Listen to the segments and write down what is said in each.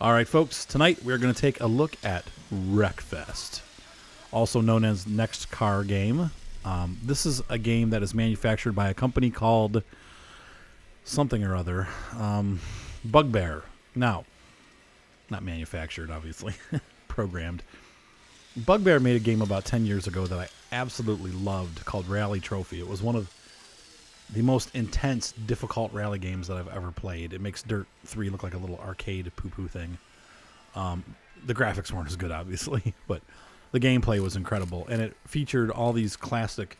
All right, folks, tonight we're going to take a look at Wreckfest, also known as Next Car Game. This is a game that is manufactured by a company called something or other, Bugbear. Now, not manufactured, obviously, programmed. Bugbear made a game about 10 years ago that I absolutely loved called Rally Trophy. It was one of the most intense, difficult rally games that I've ever played. It makes Dirt 3 look like a little arcade poo-poo thing. The graphics weren't as good, obviously, but the gameplay was incredible. And it featured all these classic,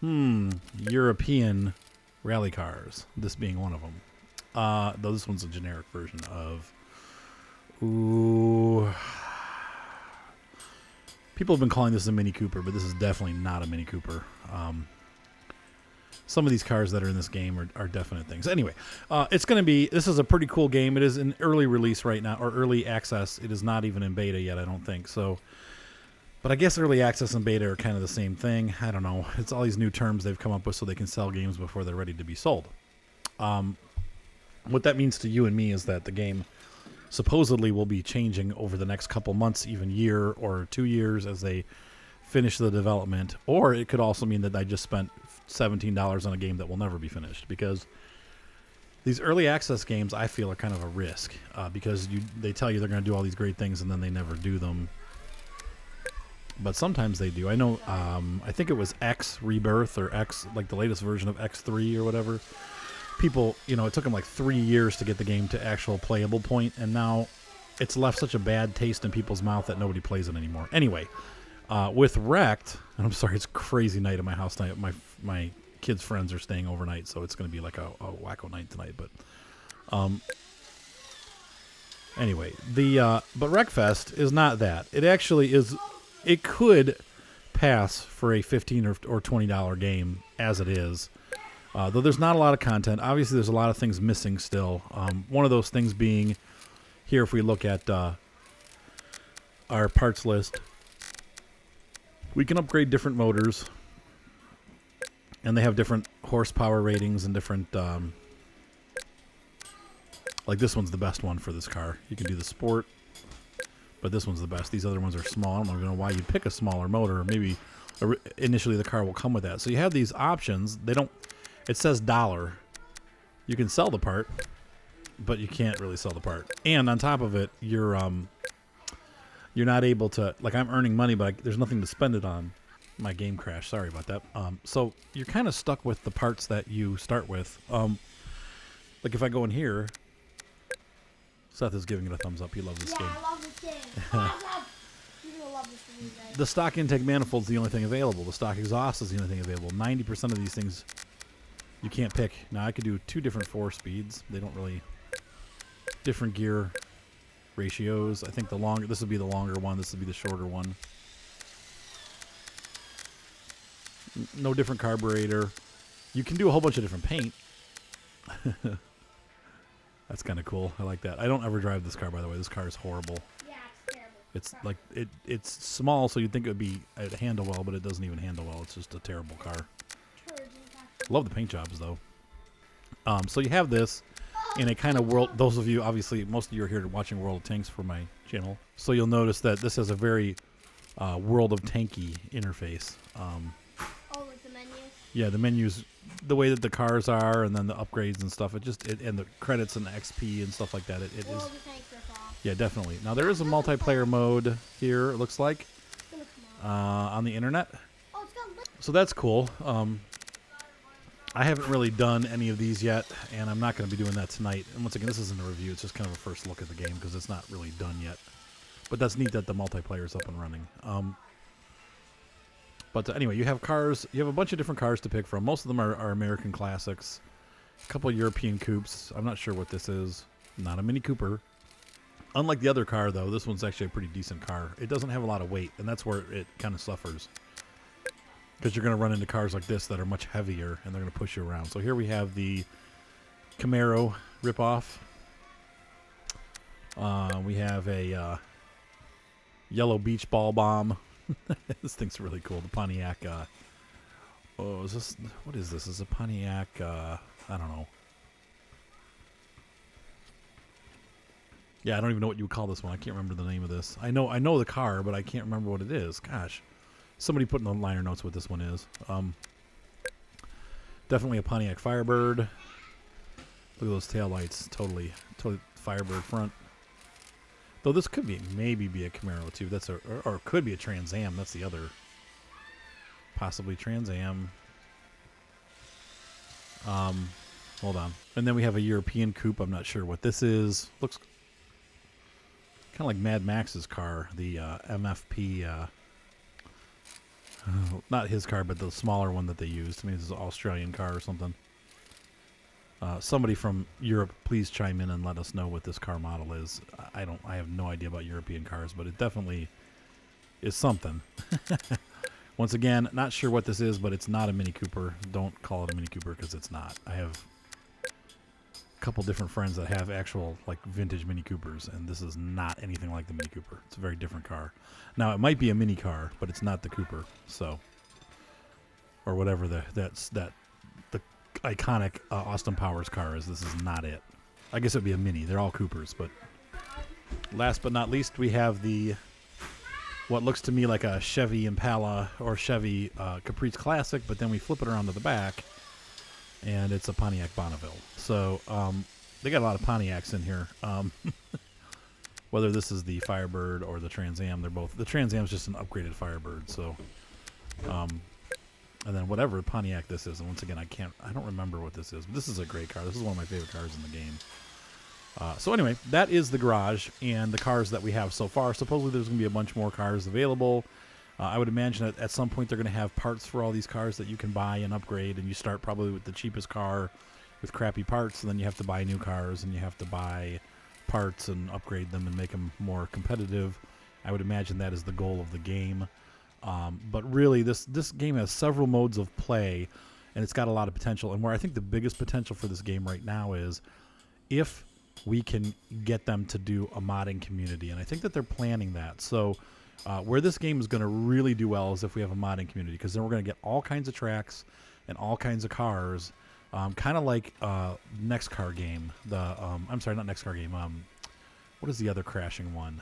European rally cars, this being one of them. Though this one's a generic version of... Ooh... People have been calling this a Mini Cooper, but this is definitely not a Mini Cooper. Some of these cars that are in this game are definite things. Anyway, this is a pretty cool game. It is in early release right now, or early access. It is not even in beta yet, I don't think. So, but I guess early access and beta are kind of the same thing. I don't know. It's all these new terms they've come up with so they can sell games before they're ready to be sold. What that means to you and me is that the game supposedly will be changing over the next couple months, even year or 2 years as they finish the development. Or it could also mean that I just spent $17 on a game that will never be finished, because these early access games I feel are kind of a risk, because they tell you they're going to do all these great things and then they never do them. But sometimes they do. I know, I think it was X Rebirth or X, like the latest version of X3 or whatever. People, it took them like 3 years to get the game to actual playable point, and now it's left such a bad taste in people's mouth that nobody plays it anymore. Anyway, with Wrecked, and I'm sorry, it's a crazy night at my house tonight. My kids' friends are staying overnight, so it's going to be like a wacko night tonight. But anyway, but Wreckfest is not that. It actually is. It could pass for a $15 or $20 game as it is. Though there's not a lot of content. Obviously, there's a lot of things missing still. One of those things being, here if we look at our parts list, we can upgrade different motors, and they have different horsepower ratings and different... like this one's the best one for this car. You can do the Sport, but this one's the best. These other ones are small. I don't know why you'd pick a smaller motor. Maybe initially the car will come with that. So you have these options. They don't... It says $. You can sell the part, but you can't really sell the part. And on top of it, you're not able to, like, I'm earning money, but there's nothing to spend it on. My game crashed. Sorry about that. So you're kind of stuck with the parts that you start with. Like if I go in here, Seth is giving it a thumbs up. He loves this game. I love this game. You're going to love this game, guys. The stock intake manifold is the only thing available. The stock exhaust is the only thing available. 90% of these things you can't pick. Now, I could do 2 different 4 speeds. They don't really... Different gear ratios. I think this would be the longer one. This would be the shorter one. No different carburetor. You can do a whole bunch of different paint. That's kind of cool. I like that. I don't ever drive this car, by the way. This car is horrible. Yeah, it's terrible. It's like it's small, so you'd think it'd handle well, but it doesn't even handle well. It's just a terrible car. Love the paint jobs, though. So you have this in a kind of world. Those of you, obviously, most of you are here watching World of Tanks for my channel. So you'll notice that this has a very World of Tanky interface. Like the menus? Yeah, the menus, the way that the cars are, and then the upgrades and stuff. And the credits and the XP and stuff like that. It is. World of Tanks ripoff. Yeah, definitely. Now there is a multiplayer mode here. It looks like on the internet. Oh, it's got So that's cool. I haven't really done any of these yet, and I'm not going to be doing that tonight. And once again, this isn't a review. It's just kind of a first look at the game because it's not really done yet. But that's neat that the multiplayer is up and running. But anyway, you have cars. You have a bunch of different cars to pick from. Most of them are American classics. A couple of European coupes. I'm not sure what this is. Not a Mini Cooper. Unlike the other car, though, this one's actually a pretty decent car. It doesn't have a lot of weight, and that's where it kind of suffers. Because you're going to run into cars like this that are much heavier, and they're going to push you around. So here we have the Camaro ripoff. We have a yellow beach ball bomb. This thing's really cool. The Pontiac. Is this? What is this? Is a Pontiac? I don't know. Yeah, I don't even know what you would call this one. I can't remember the name of this. I know the car, but I can't remember what it is. Gosh. Somebody put in the liner notes what this one is. Definitely a Pontiac Firebird. Look at those taillights. Totally Firebird front. Though this could maybe be a Camaro too. That's or it could be a Trans Am. That's the other. Possibly Trans Am. Hold on. And then we have a European coupe. I'm not sure what this is. Looks kind of like Mad Max's car, the MFP. Not his car, but the smaller one that they used. I mean, this is an Australian car or something. Somebody from Europe, please chime in and let us know what this car model is. I have no idea about European cars, but it definitely is something. Once again, not sure what this is, but it's not a Mini Cooper. Don't call it a Mini Cooper because it's not. I have a couple different friends that have actual like vintage Mini Coopers, and this is not anything like the Mini Cooper. It's a very different car. Now, it might be a mini car, but it's not the Cooper. So, or whatever the iconic Austin Powers car is. This is not it. I guess it'd be a Mini. They're all Coopers, but last but not least, we have the what looks to me like a Chevy Impala or Chevy Caprice Classic, but then we flip it around to the back, and it's a Pontiac Bonneville. So they got a lot of Pontiacs in here. Whether this is the Firebird or the Trans Am, they're both. The Trans Am is just an upgraded Firebird. So, and then whatever Pontiac this is, and once again, I don't remember what this is. But this is a great car. This is one of my favorite cars in the game. So anyway, that is the garage and the cars that we have so far. Supposedly there's going to be a bunch more cars available. I would imagine that at some point they're going to have parts for all these cars that you can buy and upgrade, and you start probably with the cheapest car with crappy parts, and then you have to buy new cars, and you have to buy parts and upgrade them and make them more competitive. I would imagine that is the goal of the game. But really, this game has several modes of play, and it's got a lot of potential. And where I think the biggest potential for this game right now is if we can get them to do a modding community, and I think that they're planning that. So where this game is going to really do well is if we have a modding community, because then we're going to get all kinds of tracks and all kinds of cars, kind of like Next Car Game. I'm sorry, not Next Car Game. What is the other crashing one?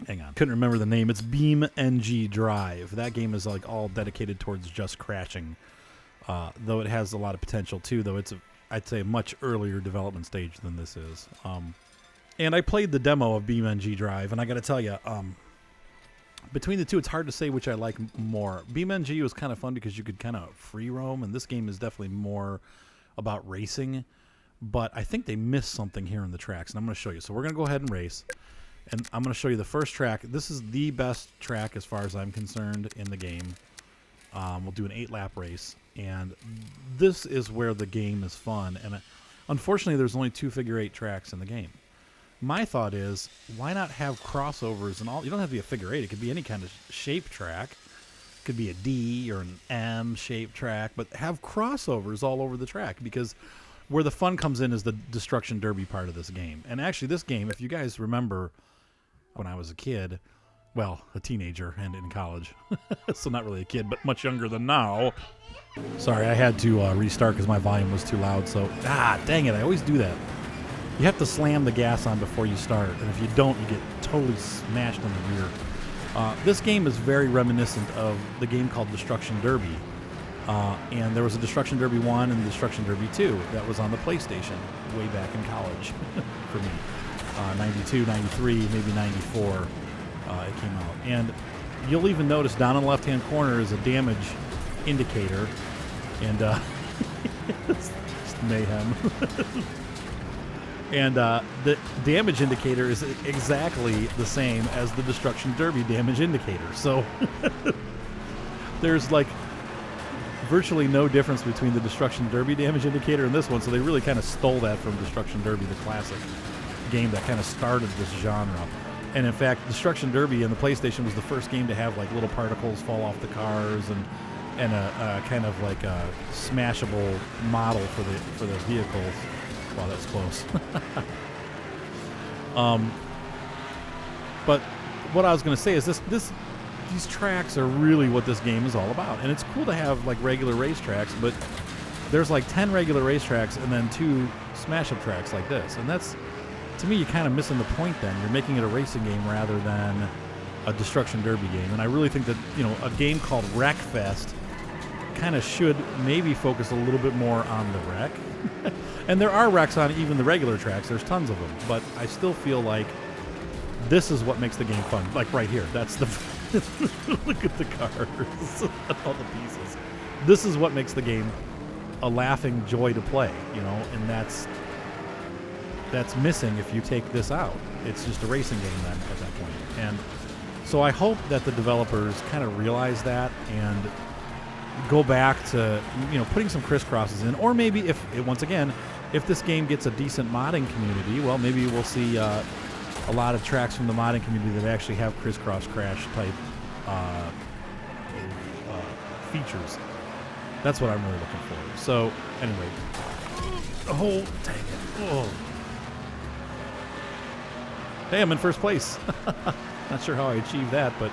Hang on, couldn't remember the name. It's Beam NG Drive. That game is like all dedicated towards just crashing, though it has a lot of potential too. Though it's I'd say a much earlier development stage than this is. And I played the demo of Beam NG Drive, and I got to tell you, between the two, it's hard to say which I like more. Beam NG was kind of fun because you could kind of free roam, and this game is definitely more about racing. But I think they missed something here in the tracks, and I'm going to show you. So we're going to go ahead and race, and I'm going to show you the first track. This is the best track as far as I'm concerned in the game. We'll do an 8-lap race, and this is where the game is fun. And unfortunately, there's only 2 figure-8 tracks in the game. My thought is, why not have crossovers and all? You don't have to be a figure-8. It could be any kind of shape track. It could be a D or an M shape track, but have crossovers all over the track, because where the fun comes in is the Destruction Derby part of this game. And actually, this game, if you guys remember when I was a kid, well, a teenager and in college, so not really a kid, but much younger than now. Sorry, I had to restart because my volume was too loud. So, dang it, I always do that. You have to slam the gas on before you start, and if you don't, you get totally smashed in the rear. This game is very reminiscent of the game called Destruction Derby. And there was a Destruction Derby 1 and Destruction Derby 2 that was on the PlayStation way back in college for me. 92, 93, maybe 94 it came out. And you'll even notice down in the left-hand corner is a damage indicator. And it's just mayhem. And the damage indicator is exactly the same as the Destruction Derby damage indicator. So there's like virtually no difference between the Destruction Derby damage indicator and this one. So they really kind of stole that from Destruction Derby, the classic game that kind of started this genre. And in fact, Destruction Derby in the PlayStation was the first game to have like little particles fall off the cars and a kind of like a smashable model for the vehicles. Wow, that's close. But what I was going to say is these tracks are really what this game is all about. And it's cool to have like regular racetracks, but there's like 10 regular racetracks and then 2 smash-up tracks like this. And that's, to me, you're kind of missing the point then. You're making it a racing game rather than a destruction derby game. And I really think that, a game called Wreckfest kind of should maybe focus a little bit more on the wreck. And there are wrecks on even the regular tracks. There's tons of them. But I still feel like this is what makes the game fun. Like right here. That's the... Look at the cars. All the pieces. This is what makes the game a laughing joy to play, and that's missing if you take this out. It's just a racing game then at that point. And so I hope that the developers kind of realize that and go back to, putting some crisscrosses in, or maybe if this game gets a decent modding community, well, maybe we'll see a lot of tracks from the modding community that actually have crisscross crash type features. That's what I'm really looking for. So, anyway. Oh, dang it. Oh. Hey, I'm in first place. Not sure how I achieved that, but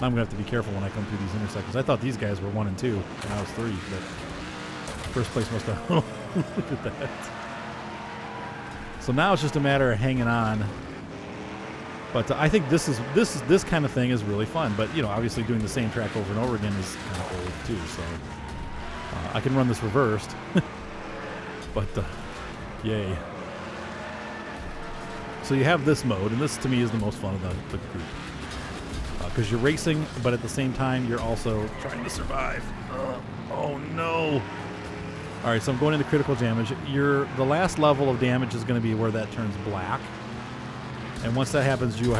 I'm going to have to be careful when I come through these intersections. I thought these guys were 1 and 2, and I was 3, but first place must have... Look at that. So now it's just a matter of hanging on. But I think this kind of thing is really fun. But, obviously doing the same track over and over again is kind of old, too, so... I can run this reversed, but yay. So you have this mode, and this to me is the most fun of the group. Because you're racing, but at the same time, you're also trying to survive. Oh no. Alright, so I'm going into critical damage. The last level of damage is going to be where that turns black. And once that happens, you're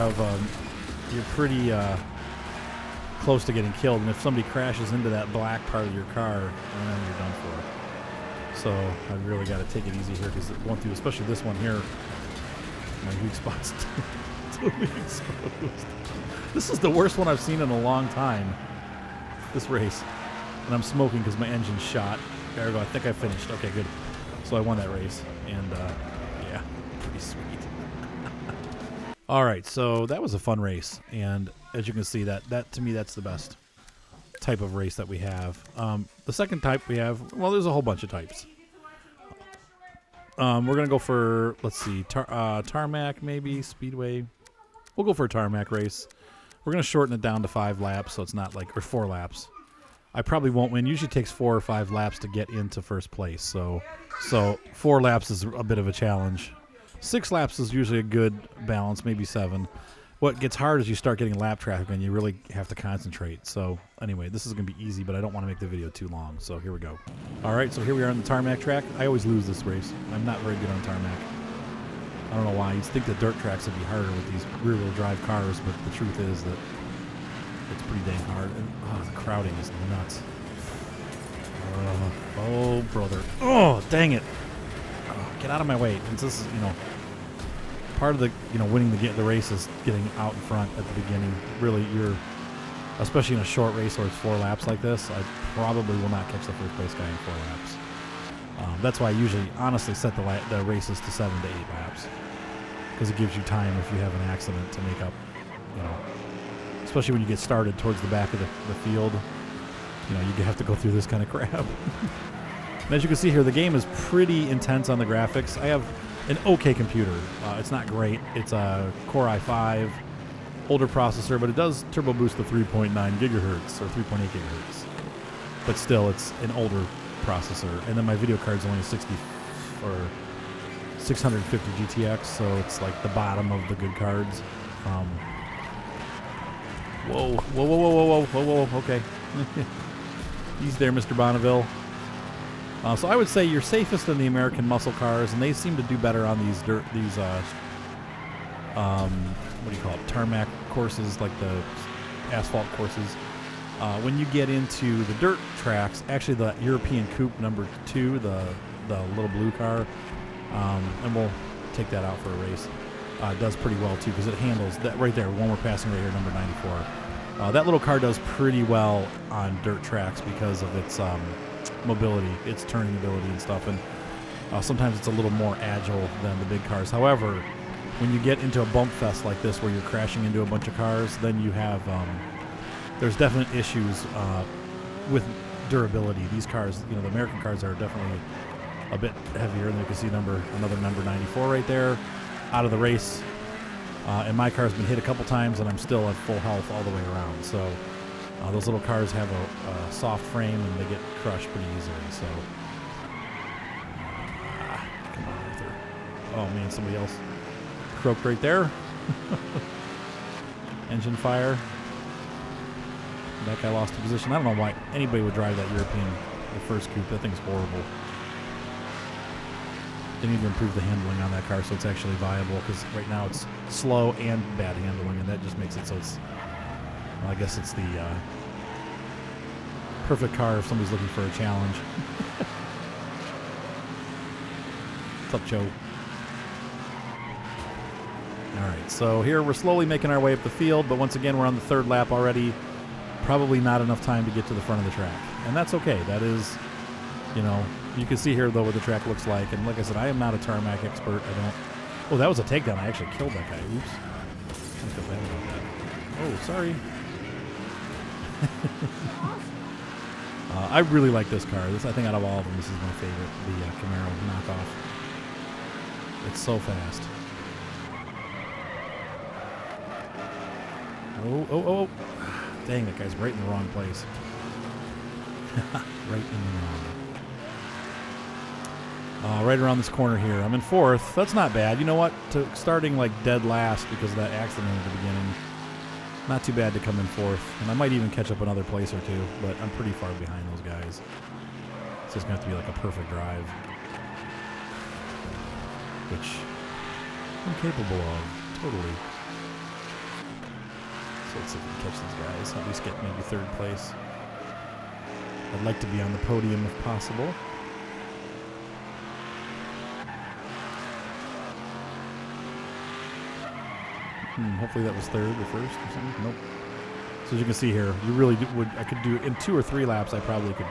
pretty... close to getting killed, and if somebody crashes into that black part of your car, then you're done for. So I've really got to take it easy here, because going through, especially this one here, my weak spot's totally exposed. This is the worst one I've seen in a long time, this race. And I'm smoking because my engine's shot. There we go, I think I finished. Okay, good. So I won that race, and yeah, pretty sweet. All right, so that was a fun race, and as you can see, that to me, that's the best type of race that we have. The second type we have, well, there's a whole bunch of types. We're going to go for, let's see, Tarmac maybe, speedway. We'll go for a Tarmac race. We're going to shorten it down to 5 laps, so it's not like, or 4 laps. I probably won't win. Usually takes 4 or 5 laps to get into first place, so 4 laps is a bit of a challenge. 6 laps is usually a good balance, maybe 7. What gets hard is you start getting lap traffic and you really have to concentrate. So anyway, this is going to be easy, but I don't want to make the video too long. So here we go. All right, so here we are on the tarmac track. I always lose this race. I'm not very good on tarmac. I don't know why. You'd think the dirt tracks would be harder with these rear-wheel drive cars, but the truth is that it's pretty dang hard. And the crowding is nuts. Oh, brother. Oh, dang it. Get out of my way. And this is, part of the, winning the race is getting out in front at the beginning. Really, especially in a short race where it's 4 laps like this, I probably will not catch the first place guy in 4 laps. That's why I usually, honestly, set the races to 7 to 8 laps, because it gives you time if you have an accident to make up, especially when you get started towards the back of the field. You have to go through this kind of crap. And as you can see here, the game is pretty intense on the graphics. I have an okay computer. It's not great. It's a Core i5, older processor, but it does turbo boost to 3.9 gigahertz or 3.8 gigahertz. But still, it's an older processor. And then my video card's only a 60 or 650 GTX, so it's like the bottom of the good cards. Whoa, okay. He's there, Mr. Bonneville. So I would say you're safest in the American muscle cars, and they seem to do better on these what do you call it, tarmac courses, like the asphalt courses. When you get into the dirt tracks, actually the European Coupe number 2, the little blue car, and we'll take that out for a race, does pretty well too, because it handles that right there, one we're passing right here, number 94. That little car does pretty well on dirt tracks because of its mobility, its turning ability and stuff, and sometimes it's a little more agile than the big cars. However, when you get into a bump fest like this where you're crashing into a bunch of cars, then you have there's definite issues with durability. These cars, the American cars are definitely a bit heavier, and you can see another number 94 right there. out of the race. And my car's been hit a couple times, and I'm still at full health all the way around. So those little cars have a soft frame, and they get crushed pretty easily. So come on, Arthur. Oh man, somebody else croaked right there. Engine fire. That guy lost a position. I don't know why anybody would drive that European, the first coupe. That thing's horrible. Didn't even improve the handling on that car, so it's actually viable, because right now it's slow and bad handling, and that just makes it so it's, well, I guess it's the perfect car if somebody's looking for a challenge. What's up, Joe? All right, so here we're slowly making our way up the field, but once again, we're on the third lap already. Probably not enough time to get to the front of the track, and that's okay. That is, you know, you can see here, though, what the track looks like. And like I said, I am not a tarmac expert. I don't... Oh, that was a takedown. I actually killed that guy. Oops. I feel bad about that. Oh, sorry. I really like this car. I think out of all of them, this is my favorite, the Camaro knockoff. It's so fast. Oh. Dang, that guy's right in the wrong place. Right in the wrong. Right around this corner here. I'm in fourth. That's not bad. You know what? Starting like dead last because of that accident at the beginning. Not too bad to come in fourth. And I might even catch up another place or two, but I'm pretty far behind those guys. It's just going to have to be like a perfect drive. Which I'm capable of. Totally. So let's see if we can catch these guys. At least get maybe third place. I'd like to be on the podium if possible. Hopefully that was third or first or something. Nope. So as you can see here, you really would. I could do in 2 or 3 laps. I probably could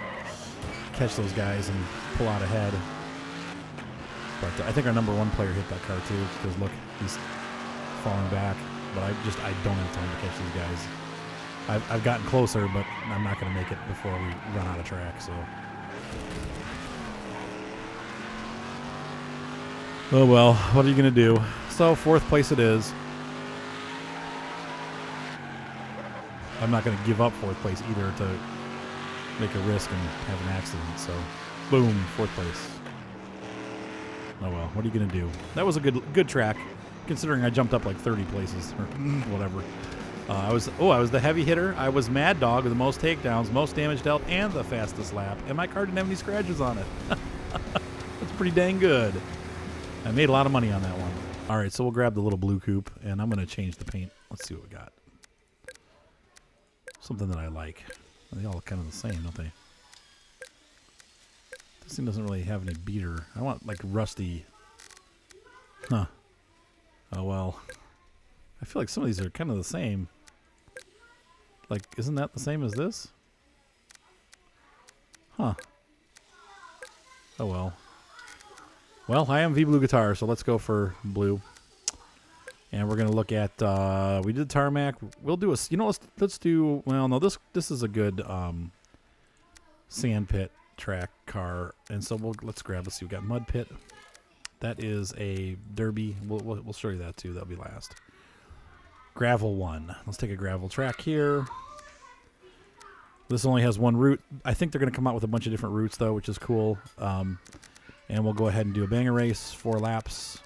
catch those guys and pull out ahead. But I think our number 1 player hit that car too, because look, he's falling back. But I don't have time to catch these guys. I've gotten closer, but I'm not going to make it before we run out of track. So. Oh well, what are you going to do? So 4th place it is. I'm not going to give up 4th place either to make a risk and have an accident. So, boom, 4th place. Oh well, what are you going to do? That was a good track, considering I jumped up like 30 places or whatever. I was the heavy hitter. I was Mad Dog with the most takedowns, most damage dealt, and the fastest lap. And my car didn't have any scratches on it. That's pretty dang good. I made a lot of money on that one. All right, so we'll grab the little blue coupe, and I'm going to change the paint. Let's see what we got. Something that I like. They all look kind of the same, don't they? This thing doesn't really have any beater. I want like rusty. Huh. Oh well. I feel like some of these are kind of the same. Like, isn't that the same as this? Huh. Oh well. Well, I am V Blue Guitar, so let's go for blue. And we're gonna look at. We did tarmac. We'll do a. You know, let's do. Well, no, this is a good sand pit track car, and so let's grab. Let's see. We got mud pit. That is a derby. We'll show you that too. That'll be last. Gravel 1. Let's take a gravel track here. This only has 1 route. I think they're gonna come out with a bunch of different routes though, which is cool. And we'll go ahead and do a banger race, 4 laps.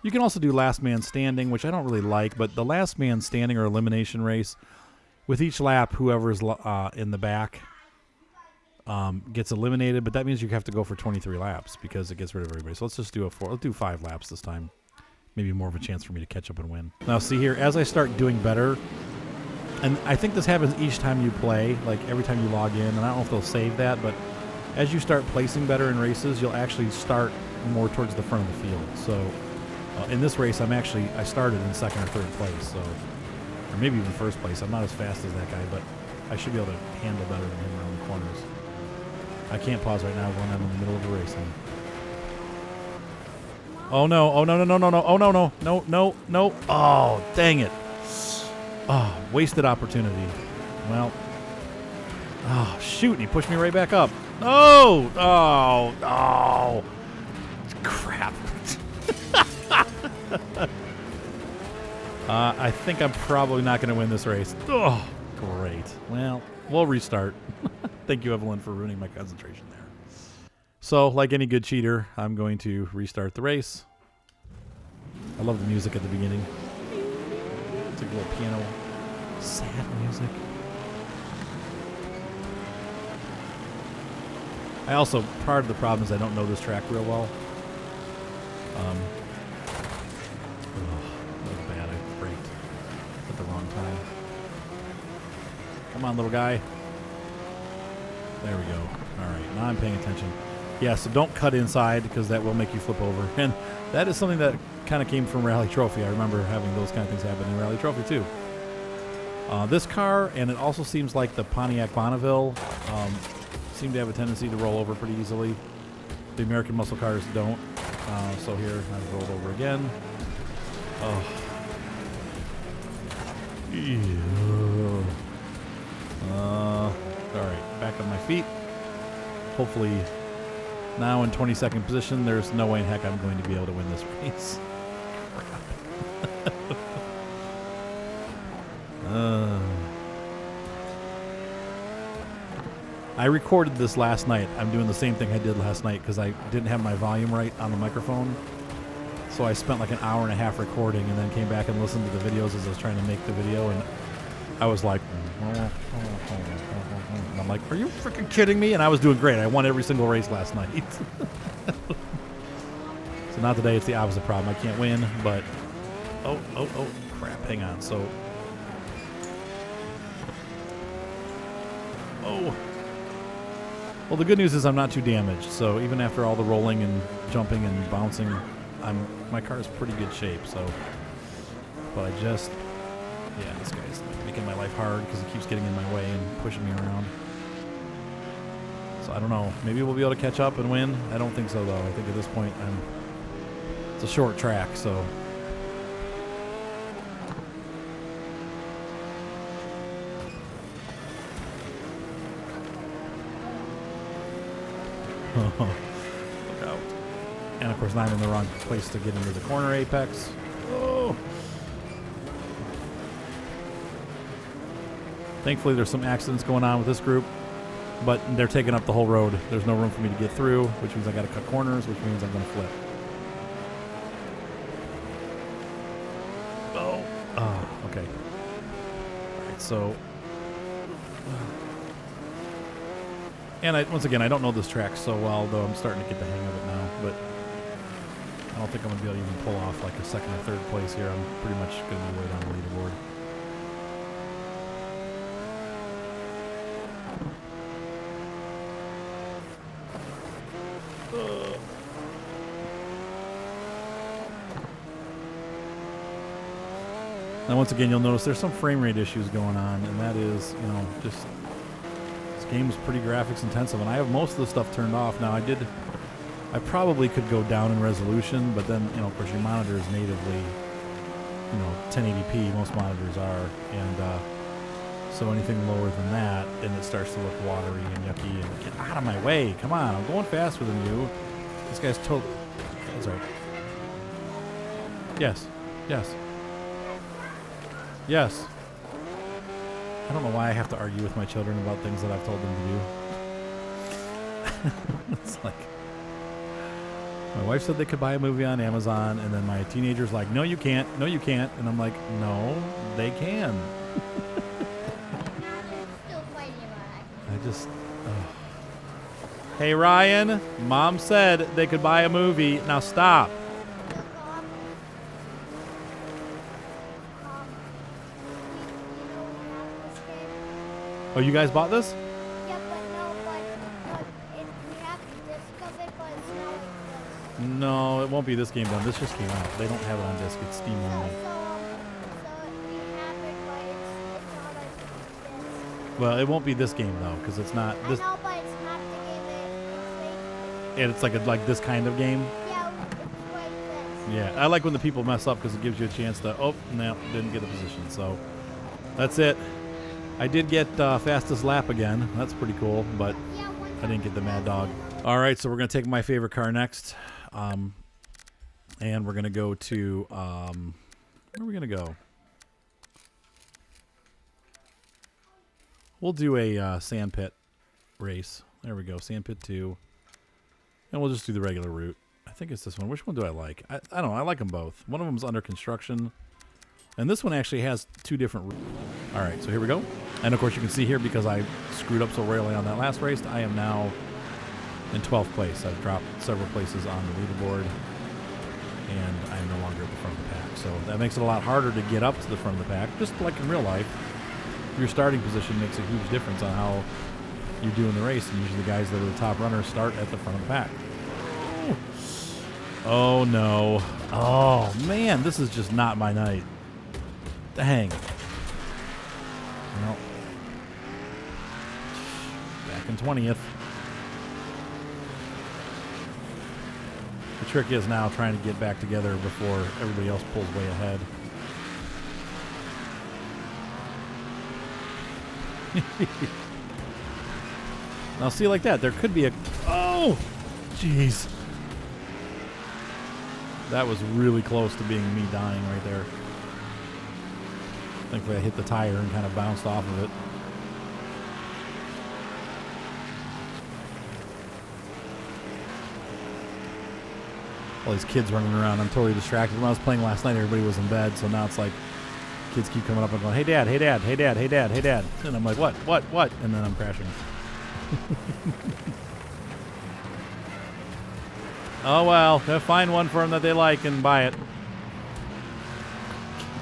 You can also do last man standing, which I don't really like, but the last man standing or elimination race, with each lap, whoever's in the back gets eliminated, but that means you have to go for 23 laps because it gets rid of everybody. So let's just do let's do 5 laps this time. Maybe more of a chance for me to catch up and win. Now see here, as I start doing better, and I think this happens each time you play, like every time you log in, and I don't know if they'll save that, but as you start placing better in races, you'll actually start more towards the front of the field. So in this race, I started in 2nd or 3rd place, so, or maybe even 1st place. I'm not as fast as that guy, but I should be able to handle better than him around the corners. I can't pause right now when I'm in the middle of a race. Oh no! Oh no! No! No! No! Oh no! No! No! No! No! Oh, dang it! Oh, wasted opportunity. Well. Oh shoot! He pushed me right back up. No! Oh! Oh! Crap! I think I'm probably not going to win this race. Oh, great. Well, we'll restart. Thank you, Evelyn, for ruining my concentration there. So, like any good cheater, I'm going to restart the race. I love the music at the beginning. It's like a little piano, sad music. I also, part of the problem is I don't know this track real well. That was bad. I braked at the wrong time. Come on, little guy. There we go. All right, now I'm paying attention. Yeah, so don't cut inside because that will make you flip over. And that is something that kind of came from Rally Trophy. I remember having those kind of things happen in Rally Trophy too. This car, and it also seems like the Pontiac Bonneville, seem to have a tendency to roll over pretty easily. The American muscle cars don't. So here, I've rolled over again. Oh. Ew. All right, back on my feet. Hopefully, now in 22nd position, there's no way in heck I'm going to be able to win this race. I recorded this last night. I'm doing the same thing I did last night because I didn't have my volume right on the microphone. So I spent like an hour and a half recording and then came back and listened to the videos as I was trying to make the video, and I was like, and I'm like, are you freaking kidding me? And I was doing great. I won every single race last night. So not today. It's the opposite problem. I can't win, but oh, crap. Hang on. So, well, the good news is I'm not too damaged. So even after all the rolling and jumping and bouncing, my car is pretty good shape. So, but this guy's making my life hard because he keeps getting in my way and pushing me around. So I don't know. Maybe we'll be able to catch up and win. I don't think so, though. I think at this point it's a short track, so. Look out. And of course, now I'm in the wrong place to get into the corner apex. Oh. Thankfully, there's some accidents going on with this group, but they're taking up the whole road. There's no room for me to get through, which means I got to cut corners, which means I'm going to flip. Okay. All right, so. And once again, I don't know this track so well, though I'm starting to get the hang of it now, but I don't think I'm going to be able to even pull off like a second or third place here. I'm pretty much going to be way down the leaderboard. Now, once again, you'll notice there's some frame rate issues going on, and that is, just this game is pretty graphics intensive, and I have most of the stuff turned off. Now, I probably could go down in resolution, but then, of course, your monitor is natively, 1080p. Most monitors are, and so anything lower than that, and it starts to look watery and yucky. And get out of my way! Come on, I'm going faster than you. This guy's totally. That's right. Yes. I don't know why I have to argue with my children about things that I've told them to do. It's like, my wife said they could buy a movie on Amazon, and then my teenager's like, no, you can't. And I'm like, no, they can. Hey, Ryan, Mom said they could buy a movie. Now stop. Oh, you guys bought this? Yeah, but we have the disc of it, but it's not like this. No, it won't be this game done. This just came out. They don't have it on disc. It's Steam only. So we have it, but it's not like this. Well, it won't be this game though, because it's not this. I know, but it's not the game And it's like this kind of game. Yeah, it's like this. Yeah, I like when the people mess up because it gives you a chance to. Oh, no, didn't get a position. So that's it. I did get fastest lap again. That's pretty cool, but I didn't get the Mad Dog. All right, so we're going to take my favorite car next. And And we're going to go to, where are we going to go? We'll do a sand pit race. There we go, sand pit 2. And we'll just do the regular route. I think it's this one. Which one do I like? I don't know. I like them both. One of them's under construction. And this one actually has 2 different routes. All right, so here we go. And, of course, you can see here, because I screwed up so royally on that last race, I am now in 12th place. I've dropped several places on the leaderboard. And I am no longer at the front of the pack. So that makes it a lot harder to get up to the front of the pack. Just like in real life, your starting position makes a huge difference on how you're doing the race. And usually the guys that are the top runners start at the front of the pack. Oh, no. Oh, man, this is just not my night. Dang. Well, back in 20th. The trick is now trying to get back together before everybody else pulls way ahead. Now, see, like that, there could be a... Oh! Jeez. That was really close to being me dying right there. Thankfully, I hit the tire and kind of bounced off of it. All these kids running around. I'm totally distracted. When I was playing last night, everybody was in bed, so now it's like kids keep coming up and going, hey, Dad, hey, Dad, hey, Dad, hey, Dad, hey, Dad. And I'm like, what? And then I'm crashing. Oh, well, they'll find one for them that they like and buy it.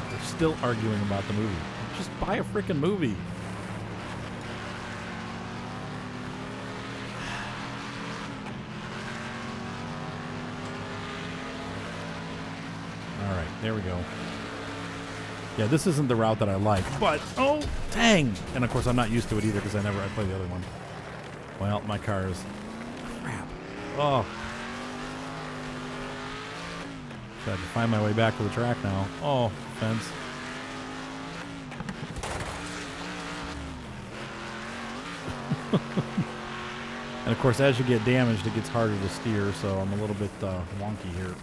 They're still arguing about the movie. Just buy a freaking movie. All right, there we go. Yeah, this isn't the route that I like, but, oh, dang. And, of course, I'm not used to it either because I played the other one. Well, my car is crap. Oh. So I have to find my way back to the track now. Oh, fence. And, of course, as you get damaged, it gets harder to steer, so I'm a little bit wonky here.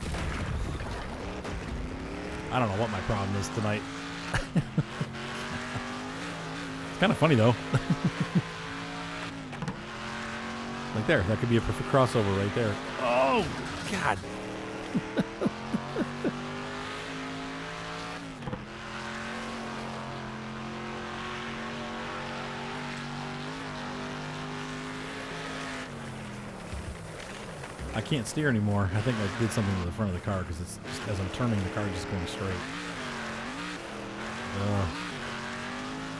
I don't know what my problem is tonight. It's kind of funny, though. Like there. That could be a perfect crossover right there. Oh, God. I can't steer anymore. I think I did something to the front of the car because it's just, as I'm turning, the car just going straight.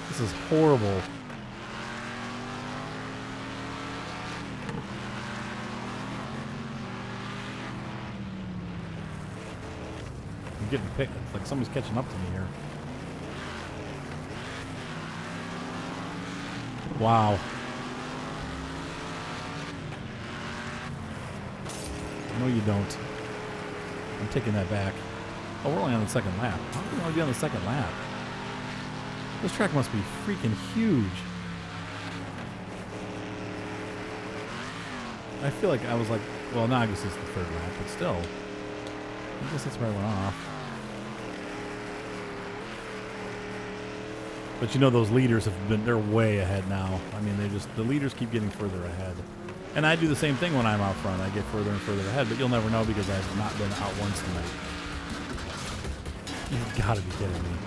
This is horrible. I'm getting picked. It's like somebody's catching up to me here. Wow. No, you don't. I'm taking that back. Oh, we're only on the second lap. How can we only be on the second lap? This track must be freaking huge. I feel like I was like, well, now I guess it's the third lap, but still. I guess that's where I went off. But you know, those leaders have been, they're way ahead now. I mean, the leaders keep getting further ahead. And I do the same thing when I'm out front. I get further and further ahead, but you'll never know because I've not been out once tonight. You've got to be kidding me.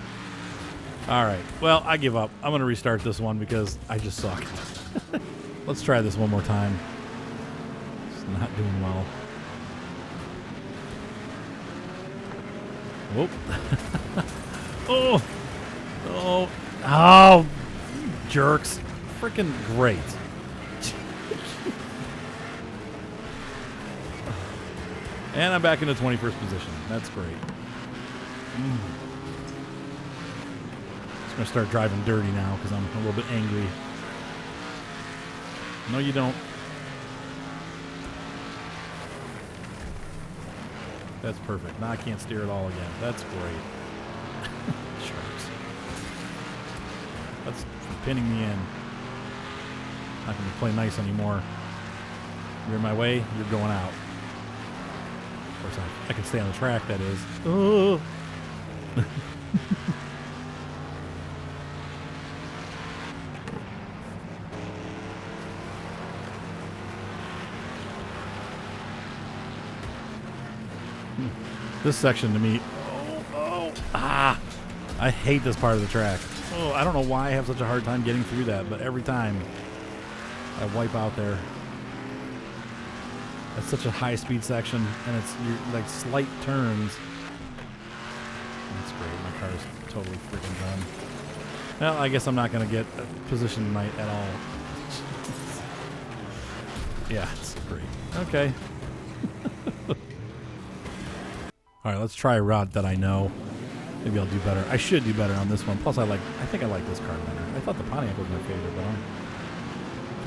All right. Well, I give up. I'm going to restart this one because I just suck. Let's try this one more time. It's not doing well. Whoop. Oh. Oh. Oh. Jerks. Freaking great. And I'm back into 21st position. That's great. Just going to start driving dirty now because I'm a little bit angry. No, you don't. That's perfect. Now I can't steer at all again. That's great. Sharks. That's pinning me in. Not going to play nice anymore. You're in my way, you're going out. Of course, I can stay on the track, that is. Oh. This section to me, I hate this part of the track. Oh, I don't know why I have such a hard time getting through that, but every time I wipe out there. It's such a high speed section, and it's like slight turns. That's great. My car's totally freaking done. Well, I guess I'm not going to get a position tonight at all. Yeah, it's great. Okay. All right, let's try a route that I know. Maybe I'll do better. I should do better on this one. Plus, I think I like this car better. I thought the Pontiac was my favorite, but I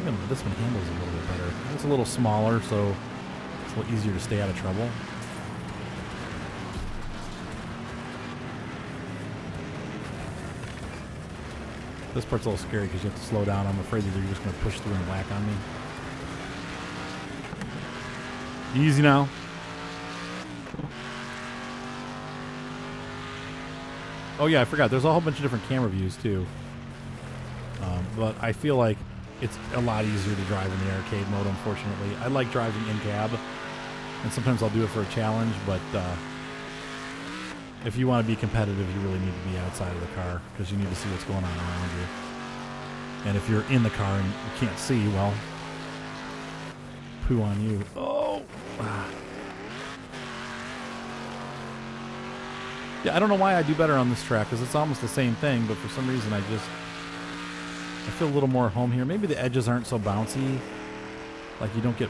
think this one handles a little bit better. It's a little smaller, so it's a little easier to stay out of trouble. This part's a little scary because you have to slow down. I'm afraid that you're just going to push through and whack on me. Easy now. Oh yeah, I forgot. There's a whole bunch of different camera views too. But I feel like it's a lot easier to drive in the arcade mode, unfortunately. I like driving in cab, and sometimes I'll do it for a challenge, but if you want to be competitive, you really need to be outside of the car because you need to see what's going on around you. And if you're in the car and you can't see, well, poo on you. Oh! Yeah, I don't know why I do better on this track because it's almost the same thing, but for some reason I feel a little more at home here. Maybe the edges aren't so bouncy. Like you don't get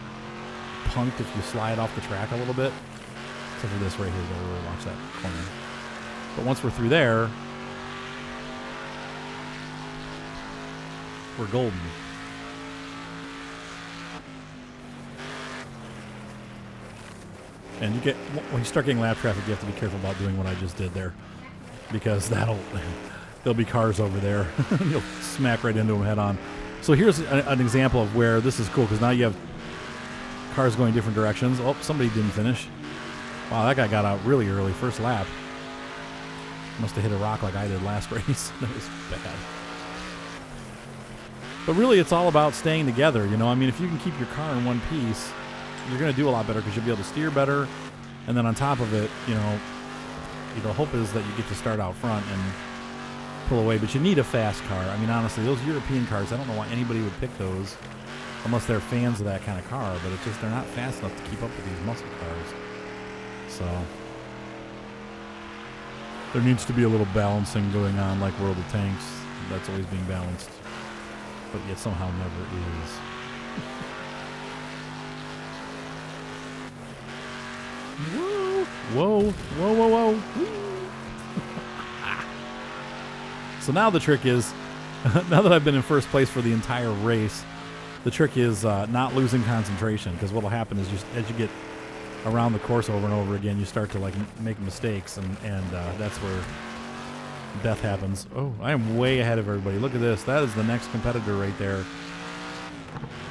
punked if you slide off the track a little bit. Except for this right here, though, we'll watch that corner. But once we're through there, we're golden. And when you start getting lap traffic, you have to be careful about doing what I just did there, because there'll be cars over there. You'll smack right into them head on. So here's an example of where this is cool, because now you have cars going different directions. Oh, somebody didn't finish. Wow, that guy got out really early, first lap. Must have hit a rock like I did last race. That was bad. But really, it's all about staying together, you know? I mean, if you can keep your car in one piece, you're going to do a lot better because you'll be able to steer better. And then on top of it, the hope is that you get to start out front and pull away. But you need a fast car. I mean, honestly, those European cars, I don't know why anybody would pick those unless they're fans of that kind of car. But it's just they're not fast enough to keep up with these muscle cars. So there needs to be a little balancing going on like World of Tanks. That's always being balanced. But yet somehow never is. Whoa, whoa, whoa, whoa, whoa. So now the trick is, now that I've been in first place for the entire race, the trick is not losing concentration, because what will happen is as you get around the course over and over again, you start to make mistakes, and that's where death happens. Oh, I am way ahead of everybody. Look at this. That is the next competitor right there.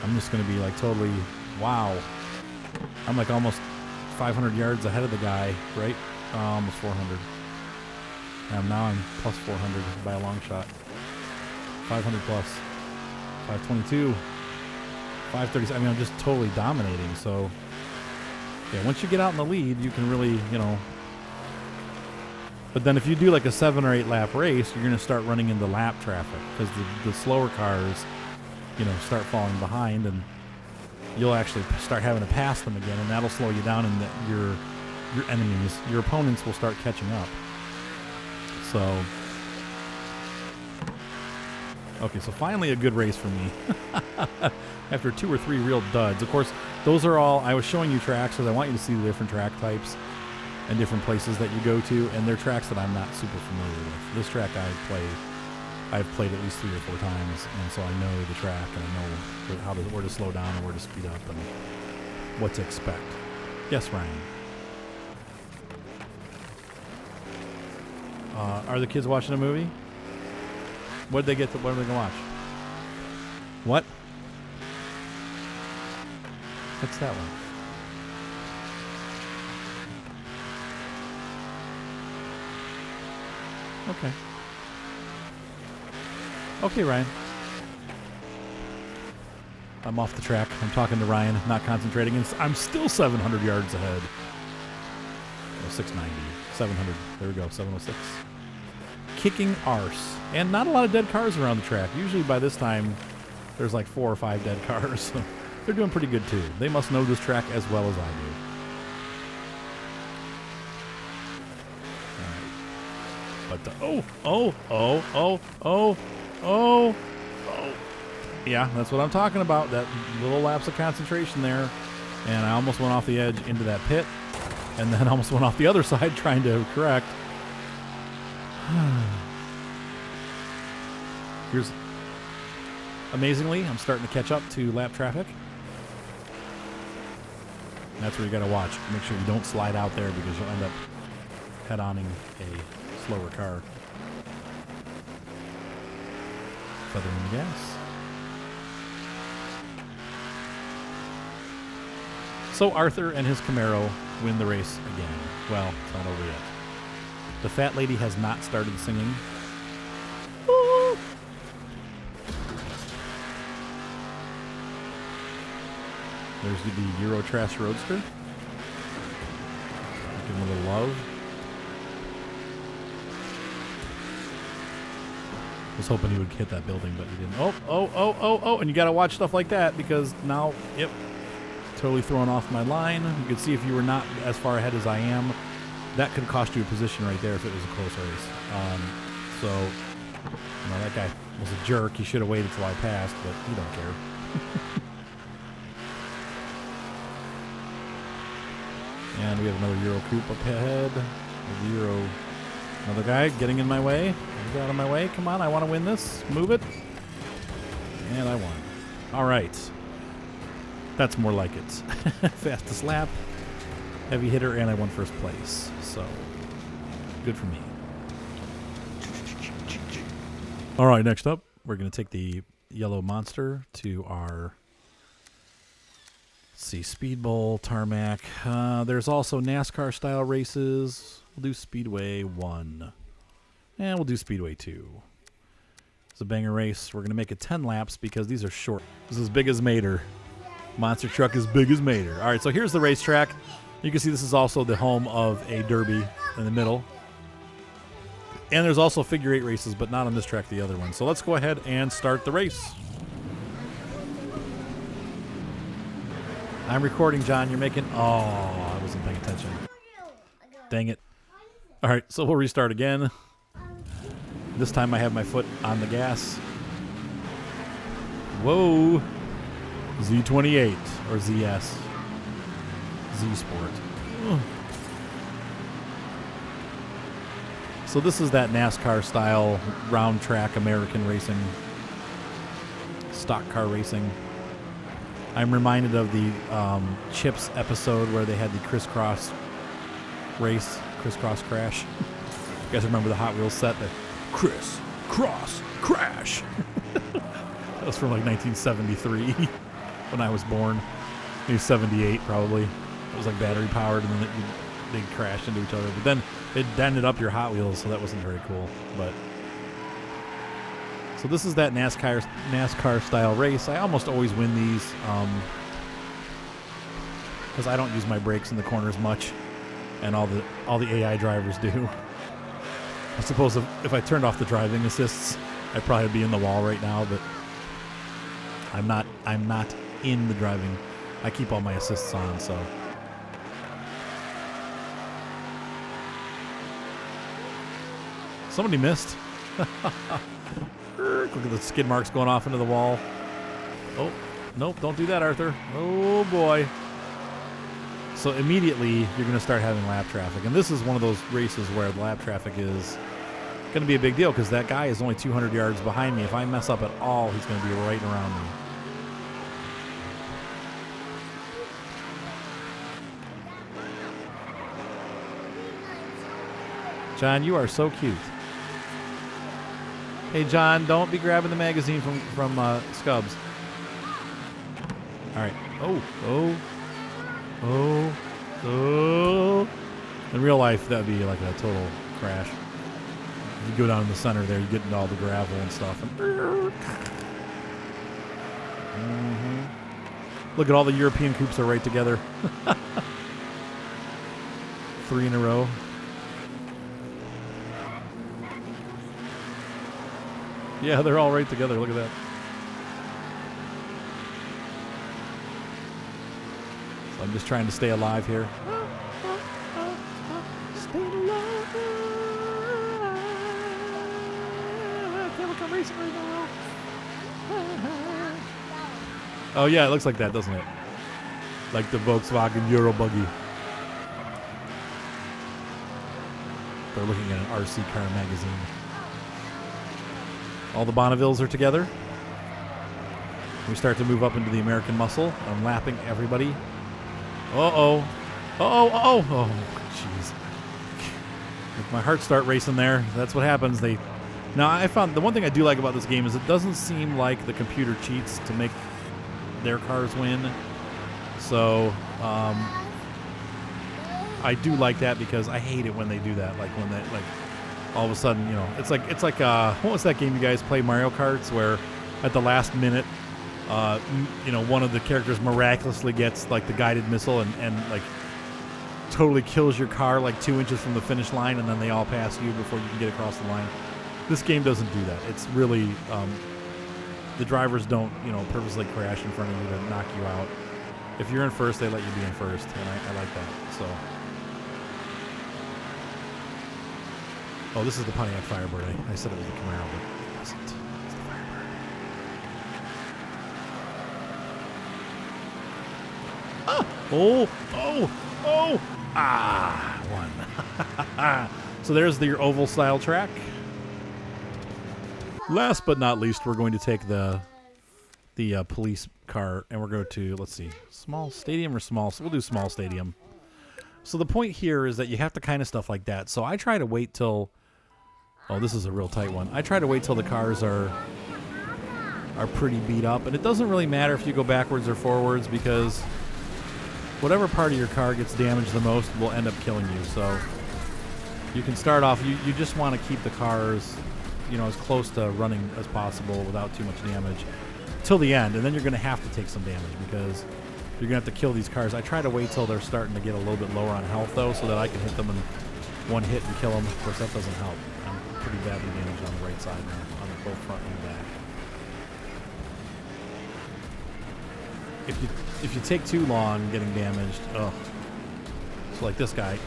I'm just going to be totally, wow. I'm almost 500 yards ahead of the guy, right? Almost 400. And now I'm plus 400 by a long shot. 500 plus. 522. 530. I mean, I'm just totally dominating. So, yeah, once you get out in the lead, you can really, But then if you do a 7 or 8 lap race, you're going to start running into lap traffic because the slower cars, start falling behind, and you'll actually start having to pass them again, and that'll slow you down, and your enemies, your opponents will start catching up. So, okay, so finally a good race for me. After 2 or 3 real duds. Of course, those are all, I was showing you tracks because I want you to see the different track types and different places that you go to, and they're tracks that I'm not super familiar with. This track I've played at least 3 or 4 times, and so I know the track, and I know where to slow down and where to speed up and what to expect. Yes, Ryan. Are the kids watching a movie? What are they going to watch? What? What's that one? Okay. Okay, Ryan. I'm off the track. I'm talking to Ryan, not concentrating. And I'm still 700 yards ahead. Oh, 690. 700. There we go. 706. Kicking arse. And not a lot of dead cars around the track. Usually by this time, there's like 4 or 5 dead cars. So they're doing pretty good too. They must know this track as well as I do. All right. But oh. Yeah, that's what I'm talking about. That little lapse of concentration there. And I almost went off the edge into that pit. And then almost went off the other side trying to correct. Here's... Amazingly, I'm starting to catch up to lap traffic. And that's where you got to watch. Make sure you don't slide out there because you'll end up head-oning a slower car. Feathering the gas. So Arthur and his Camaro win the race again. Well, it's not over yet. The fat lady has not started singing. Woo! There's the Eurotrash Roadster. Give him a little love. I was hoping he would hit that building, but he didn't. Oh, and you got to watch stuff like that because now, yep, totally throwing off my line. You can see if you were not as far ahead as I am, that could cost you a position right there if it was a close race. So, you know, that guy was a jerk. He should have waited till I passed, but he don't care. And we have another Euro coupe up ahead. Another guy getting in my way. Get out of my way. Come on, I want to win this. Move it. And I won. All right. That's more like it. Fastest lap. Heavy hitter, and I won first place. So, good for me. All right, next up, we're going to take the yellow monster to our... Let's see, Speed Bowl, Tarmac. There's also NASCAR-style races. We'll do Speedway 1. And we'll do Speedway 2. It's a banger race. We're going to make it 10 laps because these are short. This is as big as Mater. Monster truck is big as Mater. All right, so here's the racetrack. You can see this is also the home of a derby in the middle. And there's also figure 8 races, but not on this track, the other one. So let's go ahead and start the race. I'm recording, John. You're making... Oh, I wasn't paying attention. Dang it. All right, so we'll restart again. This time I have my foot on the gas. Whoa. Z28 or ZS. Z Sport. Ugh. So this is that NASCAR style round track American racing. Stock car racing. I'm reminded of the Chips episode where they had the crisscross race, crisscross crash. You guys remember the Hot Wheels set? The crisscross crash. That was from like 1973 when I was born. Maybe 78 probably. It was like battery powered, and then they crashed into each other. But then it dented up your Hot Wheels, so that wasn't very cool. But so this is that NASCAR style race. I almost always win these because I don't use my brakes in the corners much, and all the AI drivers do. I suppose if I turned off the driving assists, I'd probably be in the wall right now, but I'm not in the driving. I keep all my assists on, so. Somebody missed. Look at the skid marks going off into the wall. Oh, nope, don't do that, Arthur. Oh, boy. So immediately, you're going to start having lap traffic. And this is one of those races where the lap traffic is going to be a big deal because that guy is only 200 yards behind me. If I mess up at all, he's going to be right around me. John, you are so cute. Hey, John, don't be grabbing the magazine from Scubs. All right. Oh. In real life, that would be like a total crash. If you go down in the center there, you get into all the gravel and stuff. And look at all the European coupes are right together. 3 in a row. Yeah, they're all right together. Look at that. So I'm just trying to stay alive here. Stay alive. Camel Come Racing right now. Oh yeah, it looks like that, doesn't it? Like the Volkswagen Euro buggy. They're looking at an RC car magazine. All the Bonnevilles are together. We start to move up into the American muscle. I'm lapping everybody. Uh-oh. Uh-oh, uh-oh. Oh, jeez. If my heart start racing there, that's what happens. Now, I found the one thing I do like about this game is it doesn't seem like the computer cheats to make their cars win. So, I do like that because I hate it when they do that. Like when they, like, all of a sudden, you know, it's like what was that game you guys play, Mario Karts, where at the last minute, you know, one of the characters miraculously gets like the guided missile and like totally kills your car like 2 inches from the finish line, and then they all pass you before you can get across the line. This game doesn't do that. It's really the drivers don't, you know, purposely crash in front of you to knock you out. If you're in first, they let you be in first, and I like that. So. Oh, this is the Pontiac Firebird. I said it was the Camaro, but it wasn't. It's the Firebird. Ah! Oh! Oh! Oh! Ah! One. So there's your oval style track. Last but not least, we're going to take the police car, and we're going to, let's see, small stadium or small? We'll do small stadium. So the point here is that you have to kind of stuff like that. So I try to wait till... Oh, this is a real tight one. I try to wait till the cars are pretty beat up. And it doesn't really matter if you go backwards or forwards, because whatever part of your car gets damaged the most will end up killing you. So you can start off... You just want to keep the cars, you know, as close to running as possible without too much damage till the end. And then you're going to have to take some damage because you're going to have to kill these cars. I try to wait till they're starting to get a little bit lower on health, though, so that I can hit them in one hit and kill them. Of course, that doesn't help. I'm pretty badly damaged on the right side now, on the both front and back. If you take too long getting damaged, ugh. So like this guy.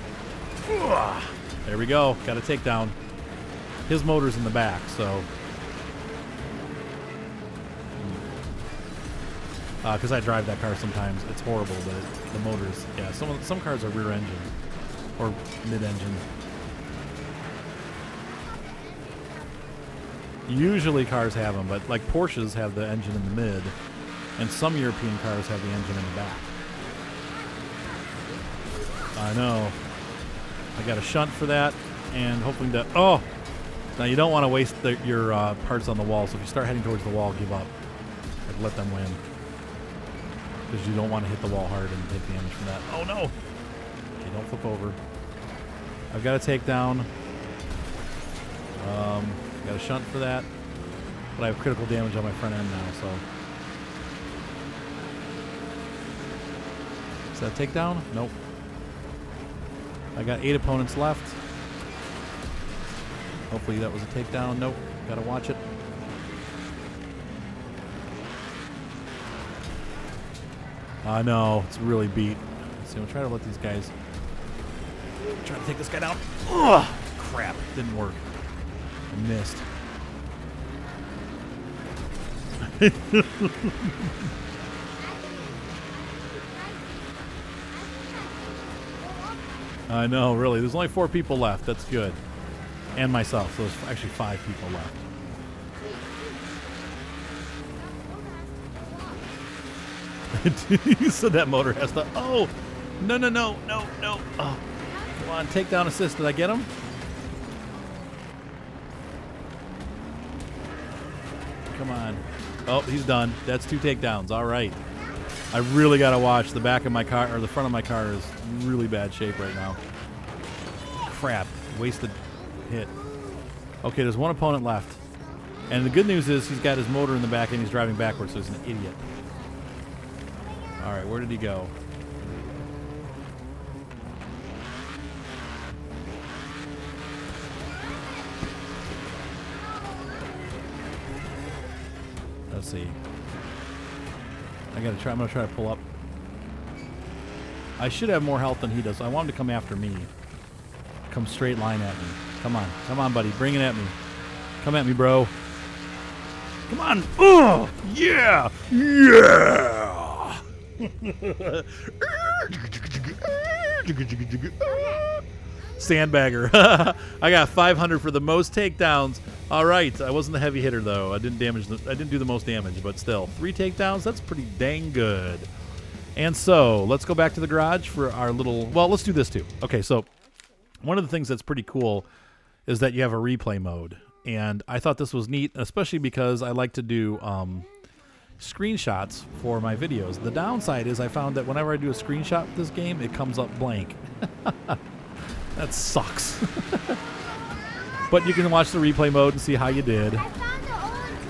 Ugh. There we go. Got a takedown. His motor's in the back, so... Because I drive that car sometimes. It's horrible, but the motors... Yeah, some cars are rear engine. Or mid-engine. Usually cars have them, but like Porsches have the engine in the mid, and some European cars have the engine in the back. I know. I got a shunt for that, and hoping to... Oh! Now you don't want to waste your parts on the wall, so if you start heading towards the wall, give up. Like, let them win. Because you don't want to hit the wall hard and take damage from that. Oh no! Okay, don't flip over. I've got a takedown. Got a shunt for that. But I have critical damage on my front end now, so. Is that a takedown? Nope. I got 8 opponents left. Hopefully that was a takedown. Nope. Gotta watch it. I know. It's really beat. So I'm trying to let these guys... Trying to take this guy down. Ugh! Crap. Didn't work. I missed. I know, really. There's only 4 people left. That's good. And myself. So there's actually 5 people left. You said that motor has to... Oh! No, no, no, no, no. Oh. Come on, takedown assist. Did I get him? Come on. Oh, he's done. That's 2 takedowns. All right. I really got to watch. The back of my car, or the front of my car, is really bad shape right now. Crap. Wasted hit. Okay, there's one opponent left. And the good news is he's got his motor in the back and he's driving backwards, so he's an idiot. All right, where did he go? Let's see. I'm gonna try to pull up. I should have more health than he does. I want him to come after me. Come straight line at me. Come on, buddy. Bring it at me. Come at me, bro. Come on. Oh, yeah. Yeah. Sandbagger. I got 500 for the most takedowns. All right. I wasn't the heavy hitter though. I didn't do the most damage, but still 3 takedowns. That's pretty dang good. And so let's go back to the garage for our little. Well, let's do this too. Okay. So one of the things that's pretty cool is that you have a replay mode. And I thought this was neat, especially because I like to do screenshots for my videos. The downside is I found that whenever I do a screenshot with this game, it comes up blank. That sucks. But you can watch the replay mode and see how you did. I found the orange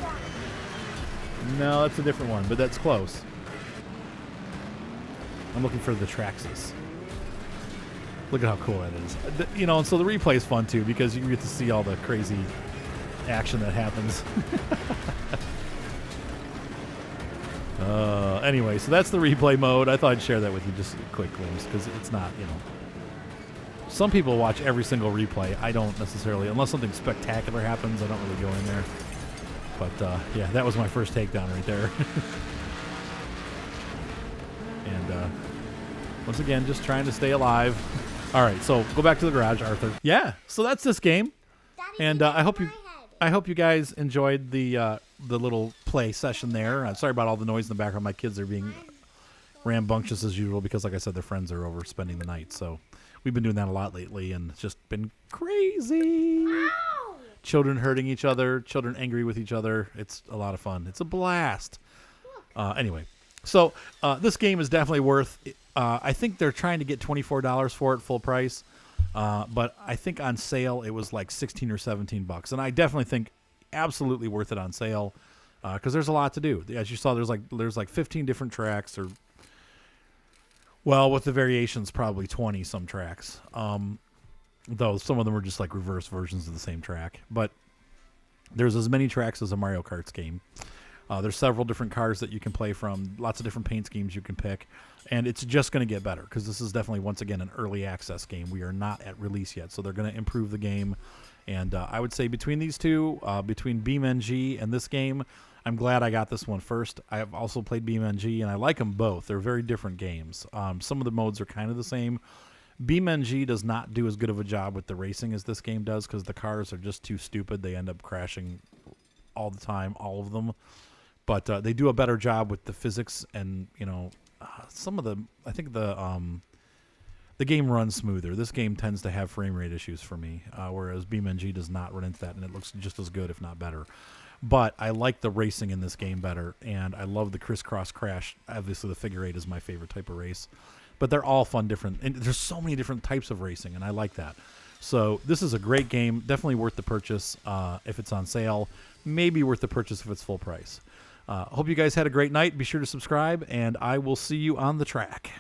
one. No, that's a different one, but that's close. I'm looking for the Traxxas. Look at how cool that is. You know, and so the replay is fun too because you get to see all the crazy action that happens. Anyway, so that's the replay mode. I thought I'd share that with you, just a quick glimpse, because it's not, you know. Some people watch every single replay. I don't necessarily, unless something spectacular happens, I don't really go in there. But yeah, that was my first takedown right there. And once again, just trying to stay alive. All right, so go back to the garage, Arthur. Yeah, so that's this game. Daddy, And I hope you guys enjoyed the little play session there. Sorry about all the noise in the background. My kids are being rambunctious as usual because, like I said, their friends are over spending the night. So we've been doing that a lot lately, and it's just been crazy. Ow! Children hurting each other, children angry with each other. It's a lot of fun. It's a blast. Anyway, so this game is definitely worth. I think they're trying to get $24 for it full price. But I think on sale it was like 16 or 17 bucks, and I definitely think absolutely worth it on sale because there's a lot to do. As you saw, there's like 15 different tracks, or well, with the variations, probably 20 some tracks. Though some of them are just like reverse versions of the same track. But there's as many tracks as a Mario Kart game. There's several different cars that you can play from, lots of different paint schemes you can pick, and it's just going to get better because this is definitely, once again, an early access game. We are not at release yet, so they're going to improve the game. And I would say between these two, between BeamNG and this game, I'm glad I got this one first. I have also played BeamNG, and I like them both. They're very different games. Some of the modes are kind of the same. BeamNG does not do as good of a job with the racing as this game does because the cars are just too stupid. They end up crashing all the time, all of them. But they do a better job with the physics, and you know, some of the. I think the game runs smoother. This game tends to have frame rate issues for me, whereas BeamNG does not run into that, and it looks just as good, if not better. But I like the racing in this game better, and I love the crisscross crash. Obviously, the figure eight is my favorite type of race, but they're all fun, different, and there's so many different types of racing, and I like that. So this is a great game, definitely worth the purchase if it's on sale. Maybe worth the purchase if it's full price. Hope you guys had a great night. Be sure to subscribe, and I will see you on the track.